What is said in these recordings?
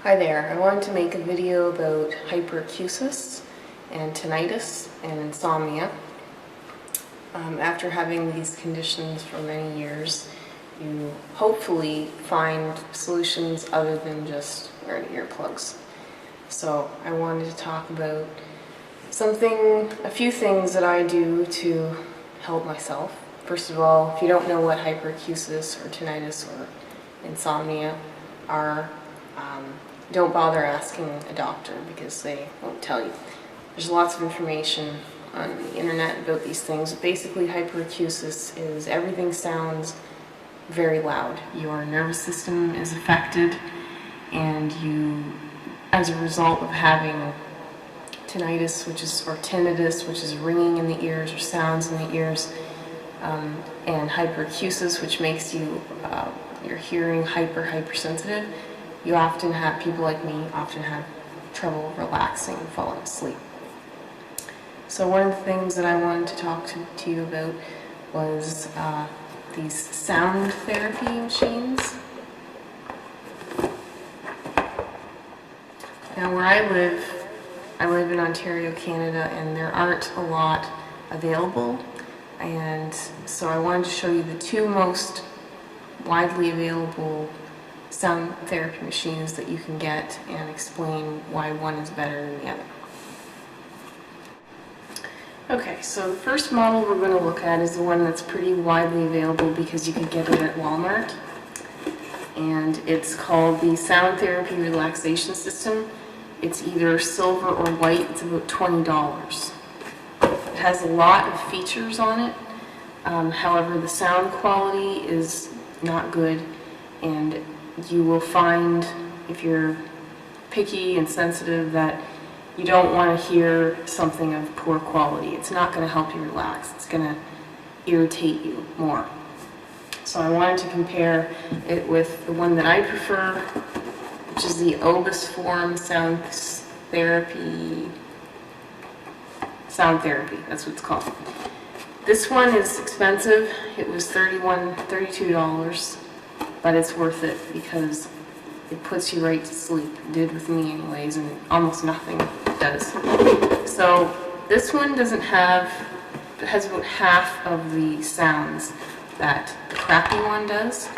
Hi there, I wanted to make a video about hyperacusis and tinnitus and insomnia. After having these conditions for many years, you hopefully find solutions other than just wearing earplugs. So I wanted to talk about a few things that I do to help myself. First of all, if you don't know what hyperacusis or tinnitus or insomnia are, don't bother asking a doctor because they won't tell you. There's lots of information on the internet about these things. Basically, hyperacusis is everything sounds very loud. Your nervous system is affected, and you, as a result of having tinnitus, or tinnitus, which is ringing in the ears or sounds in the ears, and hyperacusis, which makes you your hearing hypersensitive, you often have, people like me often have trouble relaxing and falling asleep. So one of the things that I wanted to talk to you about was these sound therapy machines. Now where I live in Ontario, Canada, and there aren't a lot available, and so I wanted to show you the two most widely available sound therapy machines that you can get and explain why one is better than the other. Okay, so the first model we're going to look at is the one that's pretty widely available because you can get it at Walmart, and it's called the Sound Therapy Relaxation System. It's either silver or white. It's about $20. It has a lot of features on it. However, the sound quality is not good, and you will find, if you're picky and sensitive, that you don't want to hear something of poor quality. It's not going to help you relax. It's going to irritate you more. So I wanted to compare it with the one that I prefer, which is the Obus Form Sound Therapy. That's what it's called. This one is expensive. It was $32, but it's worth it because it puts you right to sleep. It did with me anyways, and almost nothing does. So this one has about half of the sounds that the crappy one does,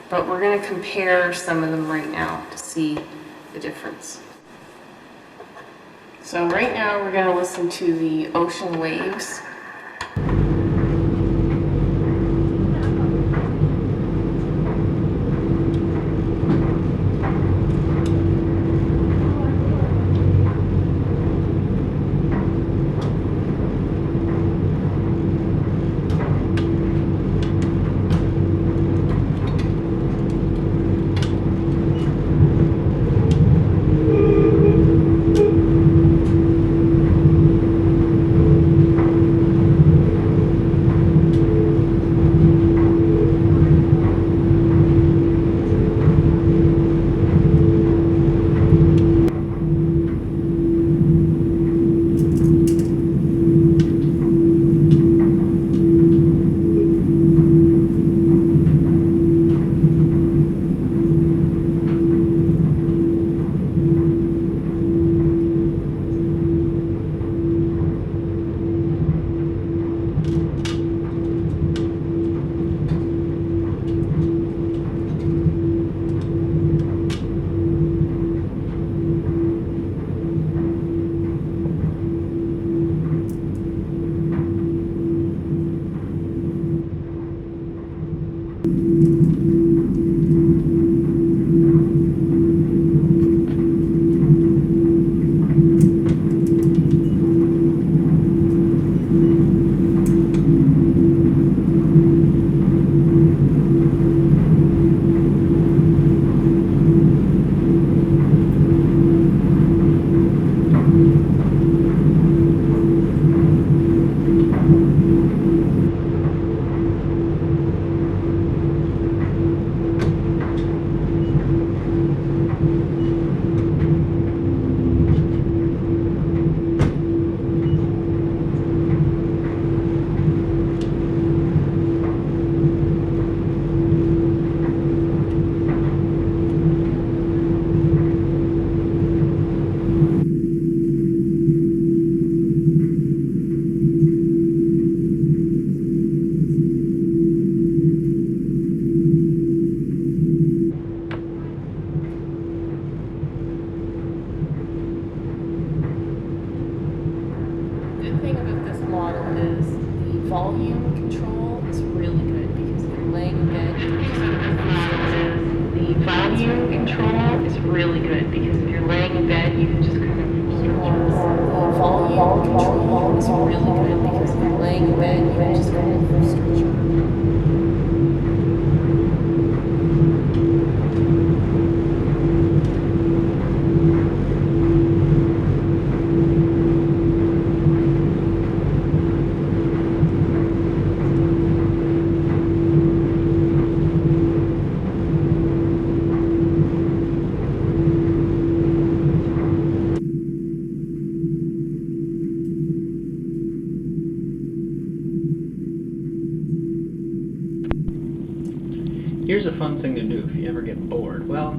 but we're going to compare some of them right now to see the difference. So right now we're going to listen to the ocean waves. volume control is really good because if you're laying in bed, you can just the volume control is really good because if you're laying in bed, you can just kind of the volume control is really good because if you're laying in bed, you can just kind of stretch your Here's a fun thing to do if you ever get bored. Well,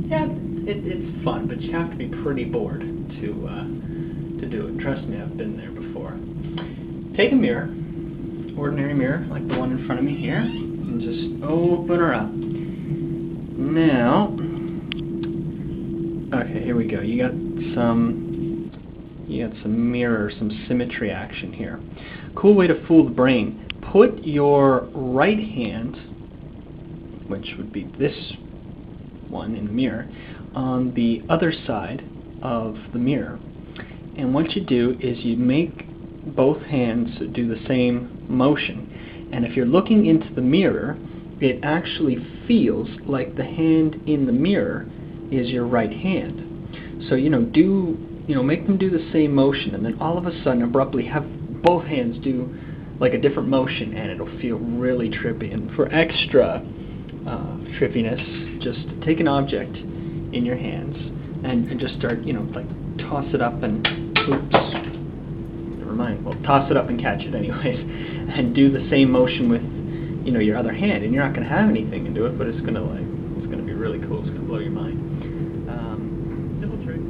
yeah, it's fun, but you have to be pretty bored to do it. Trust me, I've been there before. Take a mirror, ordinary mirror, like the one in front of me here, and just open her up. Now, okay, here we go. You got some mirror, some symmetry action here. Cool way to fool the brain. Put your right hand, which would be this one in the mirror, on the other side of the mirror. And what you do is you make both hands do the same motion. And if you're looking into the mirror, it actually feels like the hand in the mirror is your right hand. So, make them do the same motion, and then all of a sudden, abruptly, have both hands do like a different motion, and it'll feel really trippy. And for extra trippiness, just take an object in your hands and just start, like toss it up and, oops, never mind, well, toss it up and catch it anyways, and do the same motion with, your other hand, and you're not going to have anything to do it, but it's going to be really cool. It's going to blow your mind. Simple trick.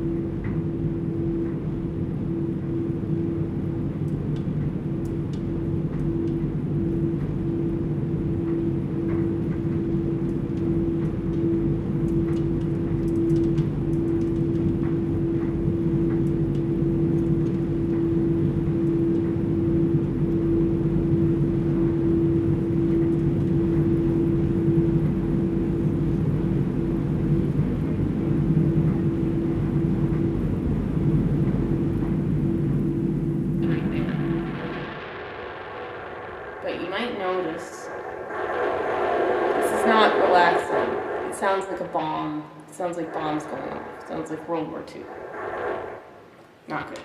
But you might notice this is not relaxing. It sounds like a bomb. It sounds like bombs going off. It sounds like World War II. Not good.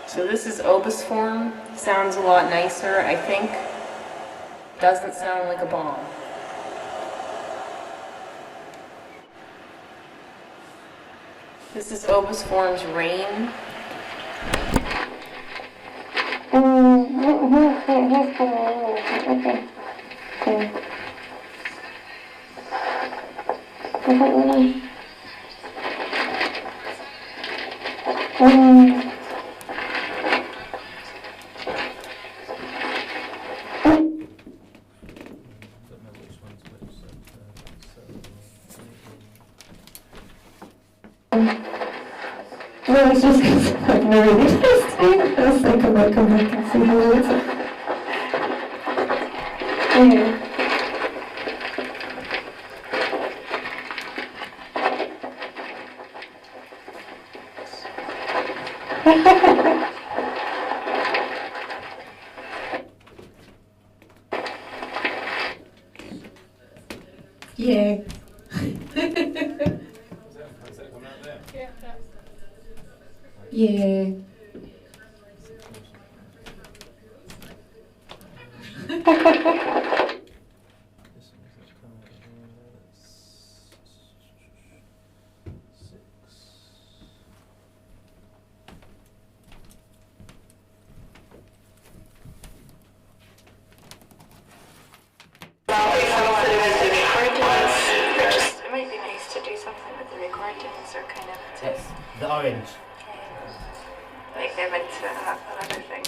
So this is obus form. Sounds a lot nicer, I think. Doesn't sound like a bomb. This is obus form's rain. No, it's just because I've never really interesting. I was thinking about coming back and see how it is. Yeah. Yeah. Yeah. It might be nice to do something with the recordings or kind of Yes, the orange. make them into another thing.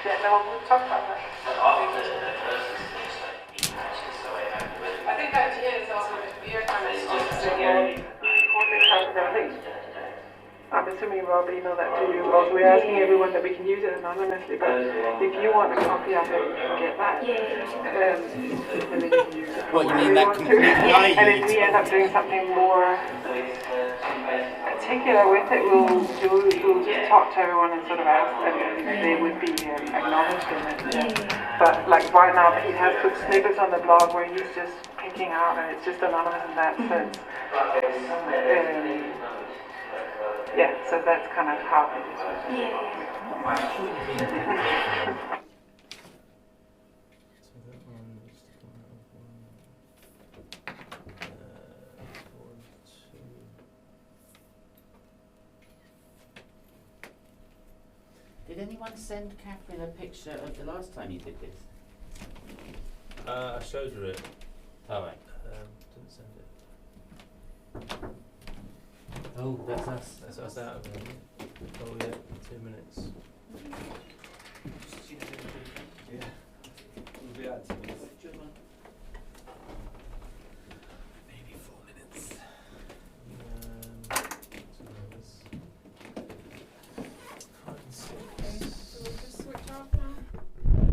Yeah, no, we'll talk about that. I think the idea is also if we are kind of I'm assuming, Rob, you know that too. Also, we're asking everyone that we can use it anonymously, but if you want a copy of it, you can get that. Then they can use it. What, you mean that completely And if we end up doing something more particular with it, we'll just talk to everyone and sort of ask, and they would be acknowledged in it. But like right now, he has put snippets on the blog where he's just picking out, and it's just anonymous in that sense. Yeah, so that's kind of how it is. Did anyone send Catherine a picture of the last time you did this? I showed her it. Alright. Didn't send it. Oh, that's us. That's us out of it. Oh yeah, 2 minutes. Yeah. We'll be out 2 minutes. Maybe 4 minutes.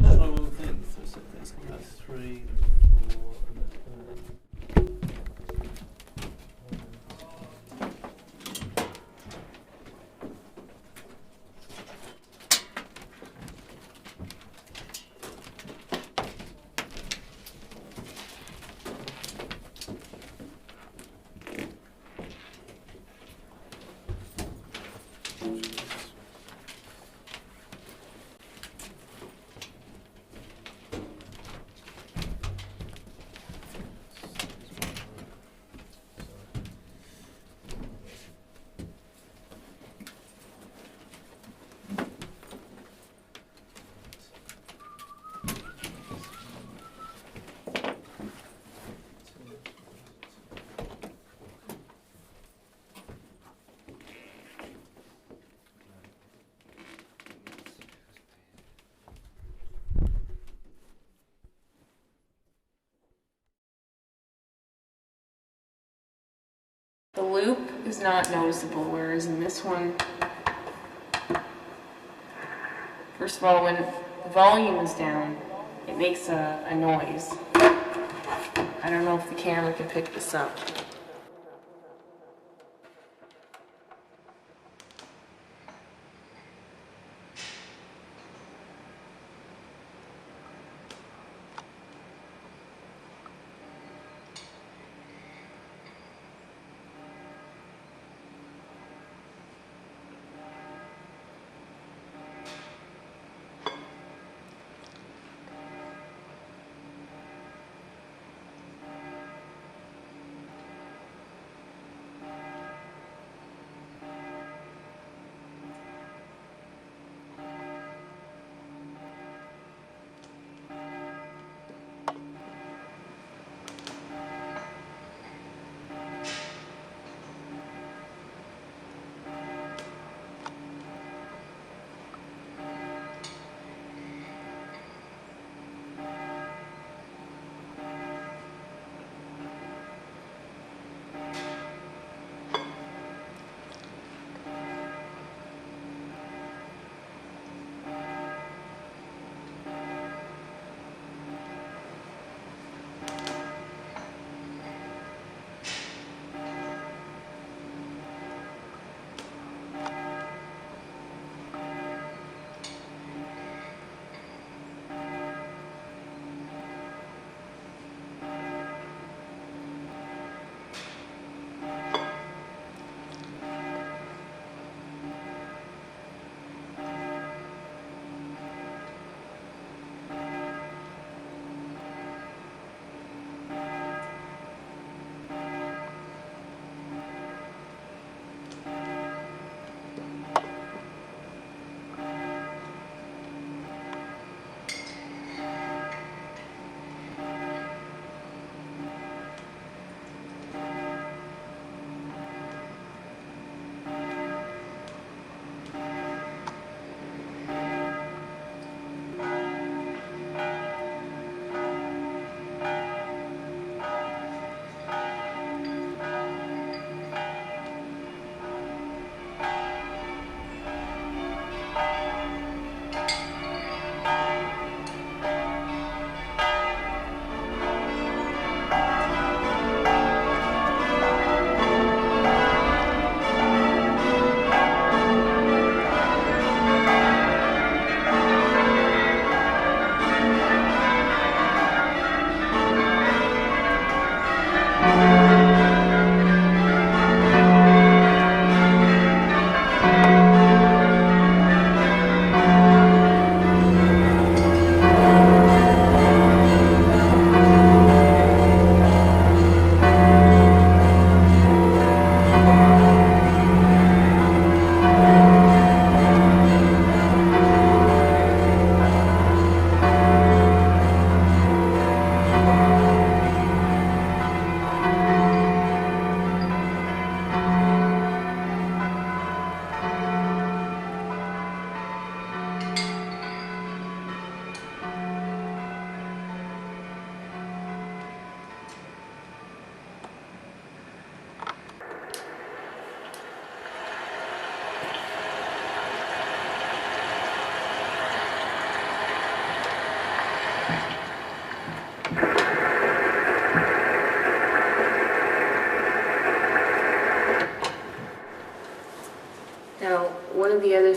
That's my one thing. So that's 3, 4, and The loop is not noticeable, whereas in this one, first of all, when the volume is down, it makes a noise. I don't know if the camera can pick this up.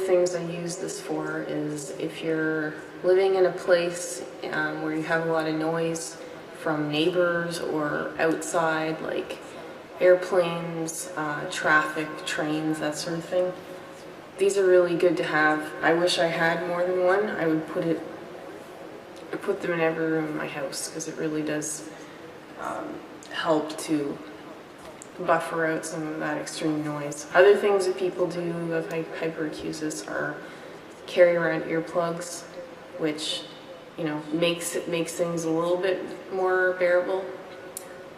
things I use this for is if you're living in a place where you have a lot of noise from neighbors or outside, like airplanes, traffic, trains, that sort of thing. These are really good to have. I wish I had more than one. I would put them in every room in my house because it really does help to buffer out some of that extreme noise. Other things that people do with hyperacusis are carry around earplugs, which, you know, makes things a little bit more bearable,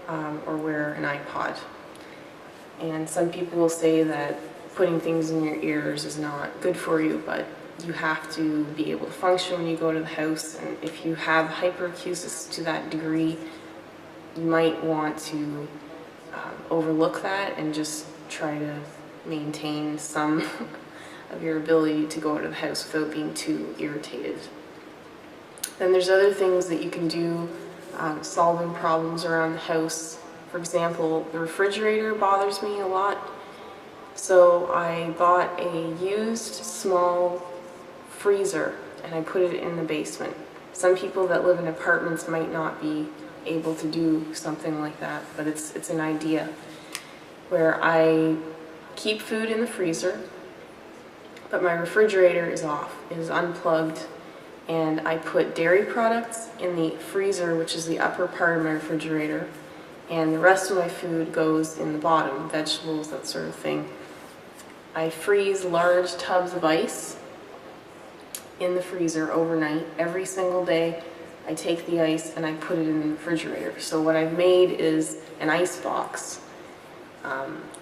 or wear an iPod. And some people will say that putting things in your ears is not good for you, but you have to be able to function when you go to the house, and if you have hyperacusis to that degree, you might want to overlook that and just try to maintain some of your ability to go out of the house without being too irritated. Then there's other things that you can do solving problems around the house. For example, the refrigerator bothers me a lot, so I bought a used small freezer and I put it in the basement. Some people that live in apartments might not be able to do something like that, but it's an idea where I keep food in the freezer, but my refrigerator is off, is unplugged, and I put dairy products in the freezer, which is the upper part of my refrigerator, and the rest of my food goes in the bottom, vegetables, that sort of thing. I freeze large tubs of ice in the freezer overnight. Every single day I take the ice and I put it in the refrigerator. So what I've made is an ice box.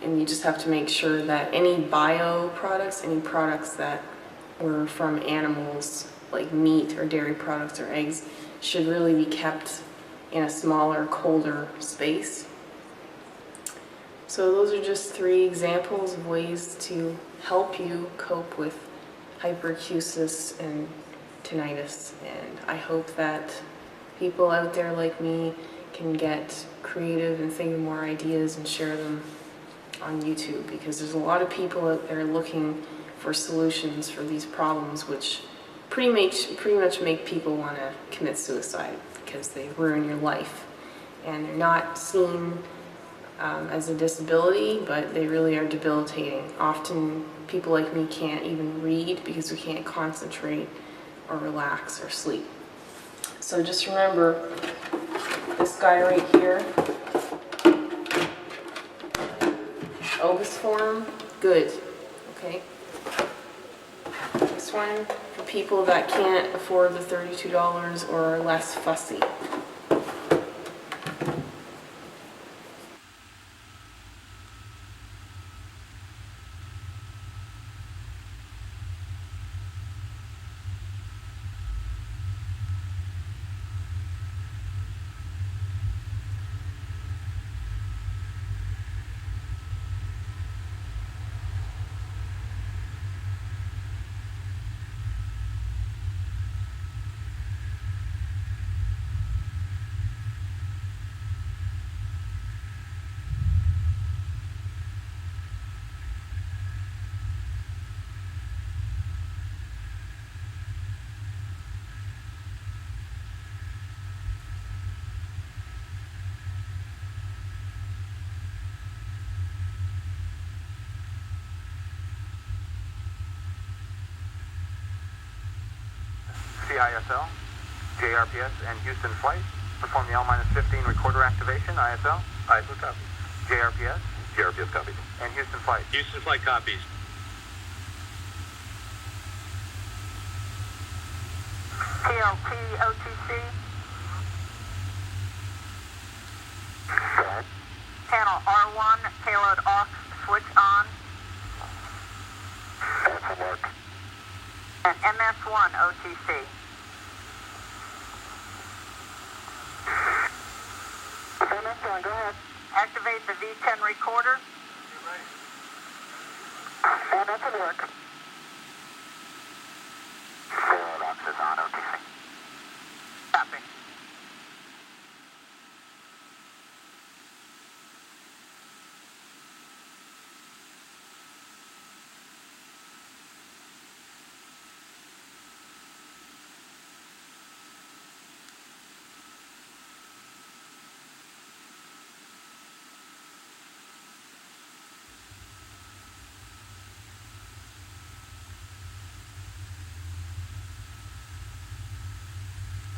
And you just have to make sure that any bio products, any products that were from animals, like meat or dairy products or eggs, should really be kept in a smaller, colder space. So those are just 3 examples of ways to help you cope with hyperacusis and tinnitus, and I hope that people out there like me can get creative and think of more ideas and share them on YouTube, because there's a lot of people out there looking for solutions for these problems, which pretty much make people want to commit suicide because they ruin your life, and they're not seen as a disability, but they really are debilitating. Often people like me can't even read because we can't concentrate or relax or sleep. So just remember this guy right here, Obus form, good, okay? This one for people that can't afford the $32 or are less fussy. ISL, JRPS, and Houston Flight. Perform the L-15 recorder activation, ISL. ISL copy. JRPS. JRPS copies. And Houston Flight. Houston Flight copies. TLT OTC. Panel R1, payload aux, switch on. That will work. And MS1 OTC. MS1, go ahead. Activate the V10 recorder. And that will work. Payload aux is on OTC. Copy.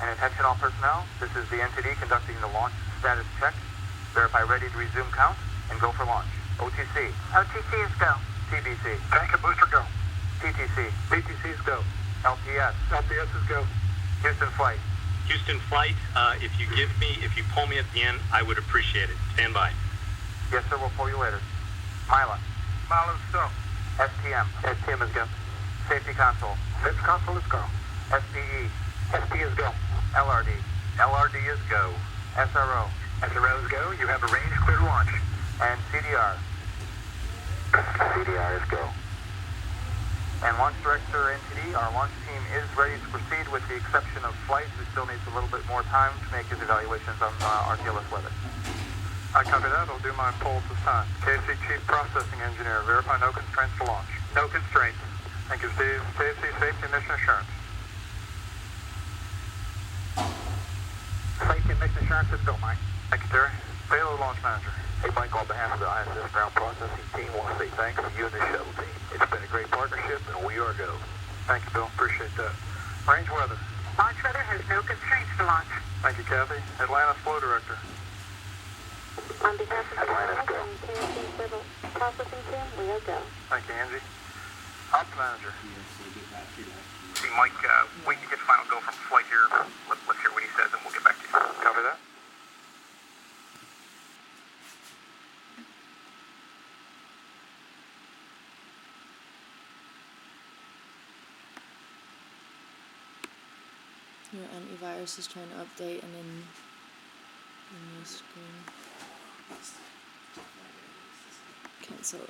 And attention all personnel, this is the NTD conducting the launch status check. Verify ready to resume count and go for launch. OTC. OTC is go. TBC. Tank and booster go. TTC. TTC is go. LPS. LPS is go. Houston flight. Houston flight, if you pull me at the end, I would appreciate it. Stand by. Yes, sir, we'll pull you later. Mila. Mila is go. STM. STM is go. Safety console. Safety console is go. SPE. SPE is go. LRD. LRD is go. SRO. SRO is go. You have a range clear to launch. And CDR. CDR is go. And Launch Director NTD, our launch team is ready to proceed with the exception of Flight, who still needs a little bit more time to make his evaluations on RTLS weather. I copy that. I'll do my polls this time. KFC Chief Processing Engineer, verify no constraints to launch. No constraints. Thank you, Steve. KFC Safety and Mission Assurance. Safety and Mission Assurance is go, Mike. Thank you, Terry. Payload Launch Manager. Hey, Mike, on behalf of the ISS ground processing team, I want to say thanks to you and the shuttle team. It's been a great partnership, and we are go. Thank you, Bill. Appreciate that. Range weather. Launch weather has no constraints to launch. Thank you, Kathy. Atlanta Flow Director. On behalf of the ISS and KFC Civil Processing Team, we are go. Thank you, Angie. Ops Manager. See, Mike, wait to get final go from flight here. Let's hear what he says, and we'll get back to you. Copy that. Your antivirus is trying to update and then the new screen. Cancel.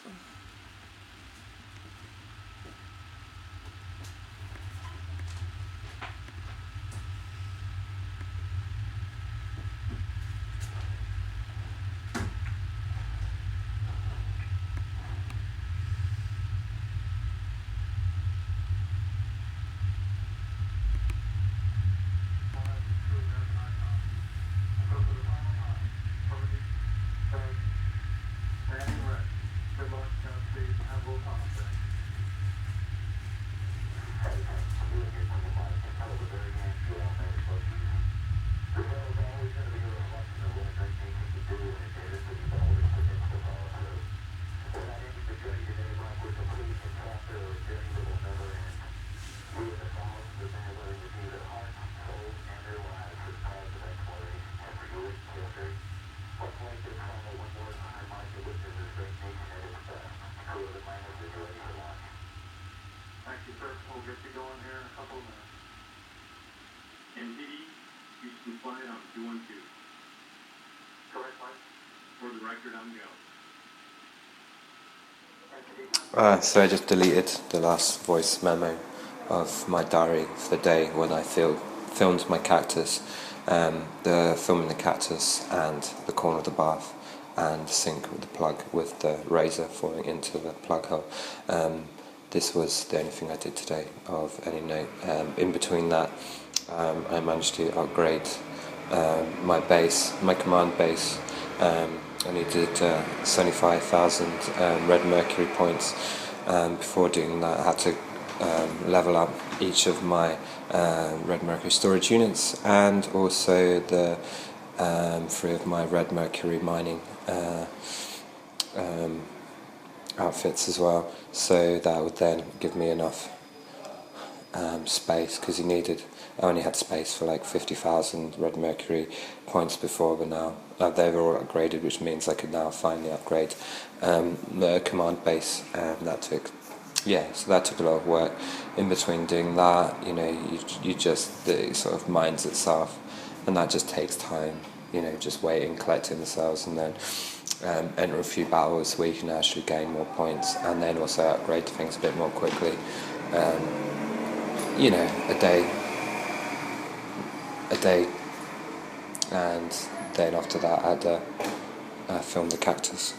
We'll get you going here in a couple of minutes. NTD, Houston flight on 212. Correct, Mike? For the record, I'm go. So I just deleted the last voice memo of my diary for the day when I filmed my cactus, the filming the cactus and the corner of the bath and sync with the plug with the razor falling into the plug hole. This was the only thing I did today of any note. In between that, I managed to upgrade my bass, my command bass. I needed 75,000 red mercury points. Before doing that, I had to level up each of my red mercury storage units and also the 3 of my red mercury mining outfits as well, so that would then give me enough space, because I only had space for like 50,000 red mercury points before, but now they've all upgraded, which means I could now finally upgrade the command base. That took a lot of work. In between doing that, it sort of mines itself, and that just takes time, just waiting, collecting the cells, and then enter a few battles where you can actually gain more points, and then also upgrade things a bit more quickly. A day, and then after that I'd film the cactus.